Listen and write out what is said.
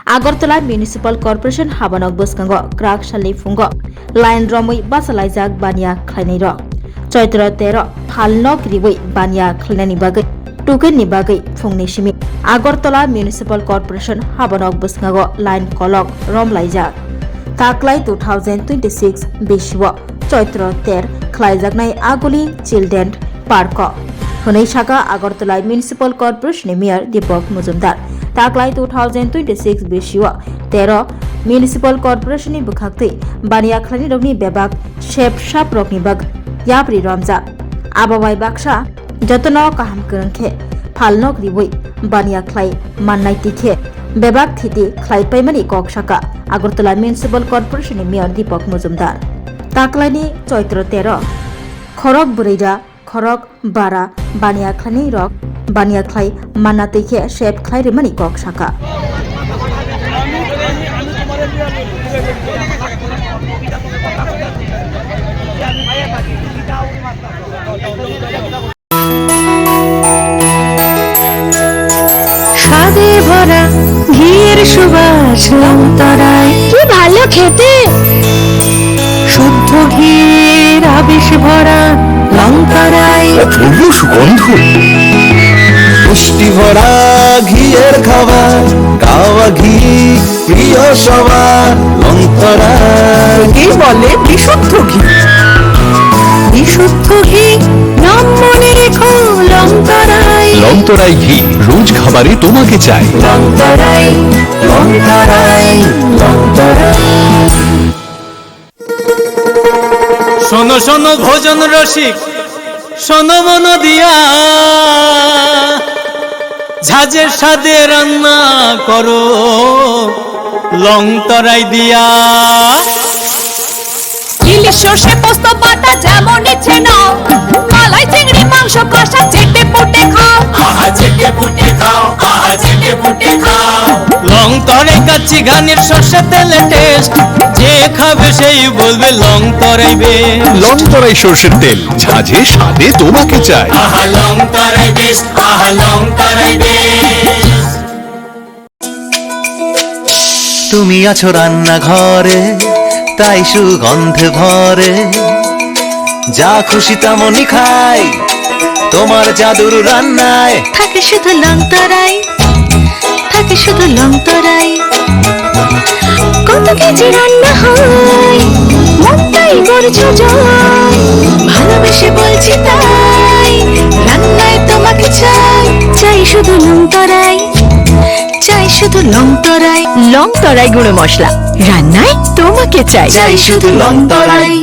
Agartala Municipal Corporation Habanok Buskango Krak Shali Fungo Line Romui Basalajak Banya Klaniro Choitro Tero Halnok Ribui Banya Klanani Bagai Tuken Nibagai Fungnishimi Agartala Municipal Corporation Habanok Buskango Line Kolok Romlaijak Taklai 2026 Bishwa Choitro Ter Klaijaknai Aguli Children Parko Honai Shaka Agartala Municipal Corporation Mayor Deepak Mujumdar Taklai 2026 Bishwa Tero Municipal Corporation ni Bukhakti Bania Khlani Rogni Bebak Shep Shap Rogni Bag Yapri Ramza Abawai Baksha Jotono Kaham Kurangkhe Phalnok Ribui Bania Khlai Mannai Tikhe Bebak Thiti Khlai Paimani Kok Shaka Agartala Municipal Corporation ni Mayor Deepak Mujumdar Taklai ni Choitro Tero Khorok Bureida Khorok Bara Bania Khlani Rok Bania Khlai Manna Tikhe Shep Khlai Rimani Kok Shaka স্বাদে ভরা ঘিয়ের সুবাস লংতরায় কি ভালো খেতে শুদ্ধ ঘিয়ের আবেশ ভরা লংতরায় অপূর্ব সুগন্ধ পুষ্টি ভরা ঘিয়ের খাবার গাওয়া ঘি প্রিয় সবার লংতরায় কি বলে বিশুদ্ধ ঘি বিশুদ্ধ ঘি নাম মনে রেখো লংতরায় লংতরাই ঘি রোজ খাবারে তোমাকে চাই লংতরায় লংতরায় লংতরায় শোনো শোনো ভোজন রসিক শোনো মন দিয়া ঝাঁঝের স্বাদে রান্না করো লংতরাই দিয়া ইলিশ সর্ষে পোস্ত পাতা যেমন ইচ্ছে নাও মালাই চিংড়ি মাংস কষা চেটে পুটে খাও আহা চেটে পুটে খাও আহা চেটে পুটে খাও লংতরে কাচ্চি ঘানির সর্ষে তেলে টেস্ট যে খাবে সেই বলবে লংতরাই বেশ লংতরাই সরষের তেল ঝাঁঝে স্বাদে তোমাকে চাই আহা লংতরাই বেশ আহা লংতরাই বেশ তুমি আছো রান্নাঘরে তাই সুগন্ধে ভরে যা খুশি তেমনই খাই তোমার জাদুর রান্নায় থাকে শুধু লংতরাই থাকে শুধু লংতরাই কত কেজি রান্না হয় মনটাই করছো জয় ভালোবেসে বলছি তাই রান্নায় তোমাকে চাই চাই শুধু লংতরাই চাই শুধু লংতরাই লংতরাই গুঁড়ো মশলা রান্নায় তোমাকে চাই চাই শুধু লংতরাই।